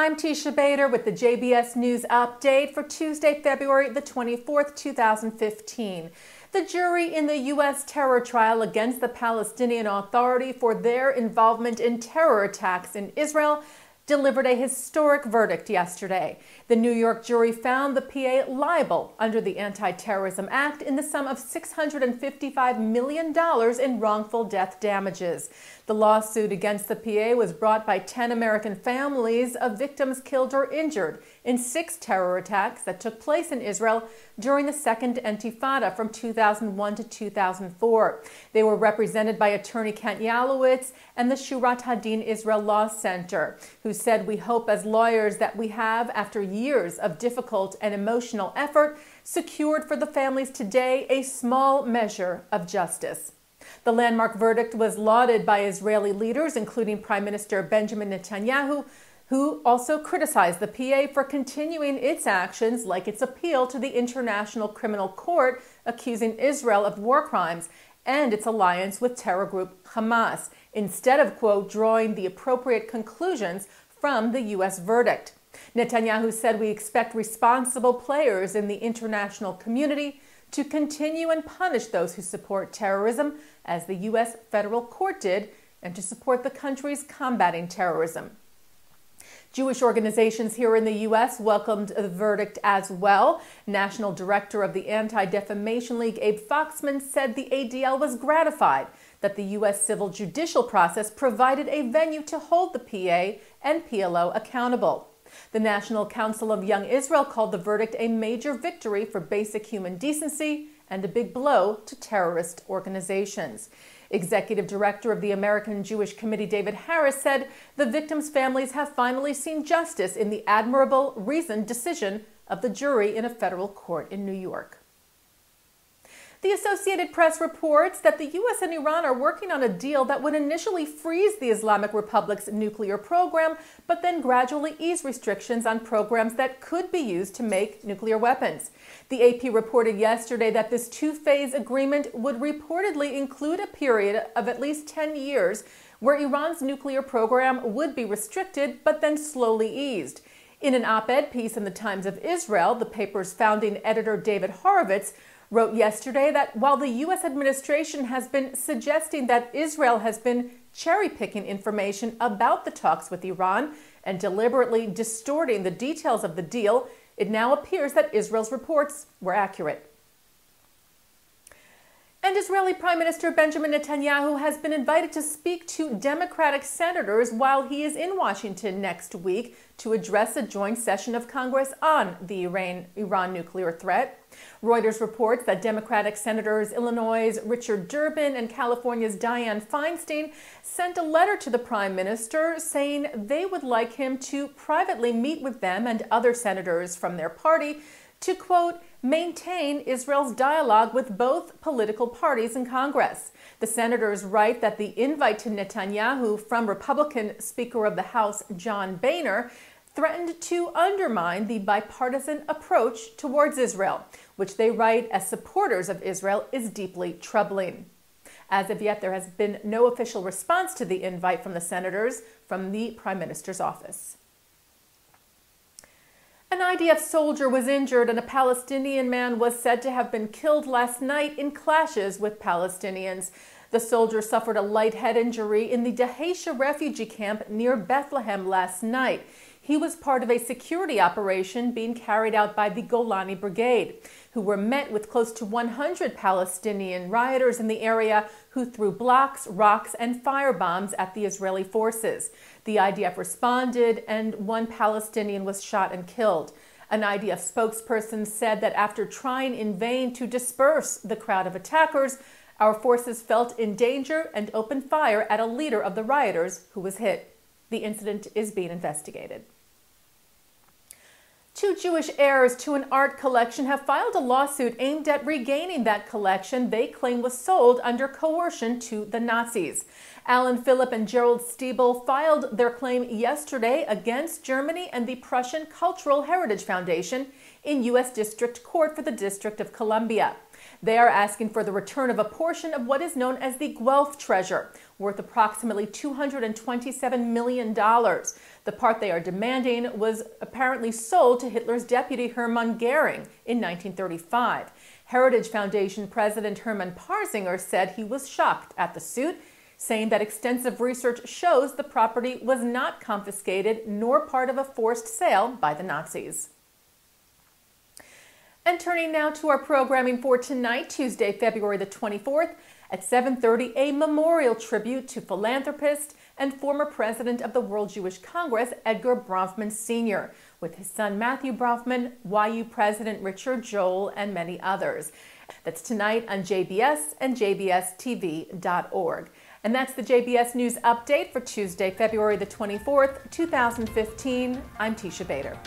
I'm Teisha Bader with the JBS News Update for Tuesday, February the 24th, 2015. The jury in the U.S. terror trial against the Palestinian Authority for their involvement in terror attacks in Israel delivered a historic verdict yesterday. The New York jury found the PA liable under the Anti-Terrorism Act in the sum of $655 million in wrongful death damages. The lawsuit against the PA was brought by 10 American families of victims killed or injured in 6 terror attacks that took place in Israel during the Second Intifada from 2001 to 2004. They were represented by attorney Kent Yalowitz and the Shurat Hadin Israel Law Center, who said, "We hope as lawyers that we have, after years of difficult and emotional effort, secured for the families today a small measure of justice." The landmark verdict was lauded by Israeli leaders, including Prime Minister Benjamin Netanyahu, who also criticized the PA for continuing its actions, like its appeal to the International Criminal Court accusing Israel of war crimes and its alliance with terror group Hamas, instead of, quote, drawing the appropriate conclusions from the U.S. verdict. Netanyahu said, "We expect responsible players in the international community to continue and punish those who support terrorism, as the U.S. federal court did, and to support the countries combating terrorism." Jewish organizations here in the U.S. welcomed the verdict as well. National Director of the Anti-Defamation League, Abe Foxman, said the ADL was gratified that the U.S. civil judicial process provided a venue to hold the PA and PLO accountable. The National Council of Young Israel called the verdict a major victory for basic human decency and a big blow to terrorist organizations. Executive Director of the American Jewish Committee, David Harris, said the victims' families have finally seen justice in the admirable, reasoned decision of the jury in a federal court in New York. The Associated Press reports that the U.S. and Iran are working on a deal that would initially freeze the Islamic Republic's nuclear program, but then gradually ease restrictions on programs that could be used to make nuclear weapons. The AP reported yesterday that this two-phase agreement would reportedly include a period of at least 10 years where Iran's nuclear program would be restricted, but then slowly eased. In an op-ed piece in the Times of Israel, the paper's founding editor David Horowitz wrote yesterday that while the U.S. administration has been suggesting that Israel has been cherry-picking information about the talks with Iran and deliberately distorting the details of the deal, it now appears that Israel's reports were accurate. And Israeli Prime Minister Benjamin Netanyahu has been invited to speak to Democratic senators while he is in Washington next week to address a joint session of Congress on the Iran nuclear threat. Reuters reports that Democratic Senators Illinois' Richard Durbin and California's Dianne Feinstein sent a letter to the Prime Minister saying they would like him to privately meet with them and other senators from their party to, quote, maintain Israel's dialogue with both political parties in Congress. The senators write that the invite to Netanyahu from Republican Speaker of the House John Boehner threatened to undermine the bipartisan approach towards Israel, which they write as supporters of Israel is deeply troubling. As of yet, there has been no official response to the invite from the senators from the Prime Minister's office. An IDF soldier was injured and a Palestinian man was said to have been killed last night in clashes with Palestinians. The soldier suffered a light head injury in the Teisha refugee camp near Bethlehem last night. He was part of a security operation being carried out by the Golani Brigade, who were met with close to 100 Palestinian rioters in the area who threw blocks, rocks, and firebombs at the Israeli forces. The IDF responded, and one Palestinian was shot and killed. An IDF spokesperson said that after trying in vain to disperse the crowd of attackers, our forces felt in danger and opened fire at a leader of the rioters who was hit. The incident is being investigated. 2 Jewish heirs to an art collection have filed a lawsuit aimed at regaining that collection they claim was sold under coercion to the Nazis. Alan Philipp and Gerald Stiebel filed their claim yesterday against Germany and the Prussian Cultural Heritage Foundation in U.S. District Court for the District of Columbia. They are asking for the return of a portion of what is known as the Guelph treasure, worth approximately $227 million. The part they are demanding was apparently sold to Hitler's deputy Hermann Goering in 1935. Heritage Foundation President Hermann Parzinger said he was shocked at the suit, saying that extensive research shows the property was not confiscated nor part of a forced sale by the Nazis. And turning now to our programming for tonight, Tuesday, February the 24th, at 7:30, a memorial tribute to philanthropist and former president of the World Jewish Congress, Edgar Bronfman Sr., with his son Matthew Bronfman, YU President Richard Joel, and many others. That's tonight on JBS and jbstv.org. And that's the JBS News Update for Tuesday, February the 24th, 2015. I'm Teisha Bader.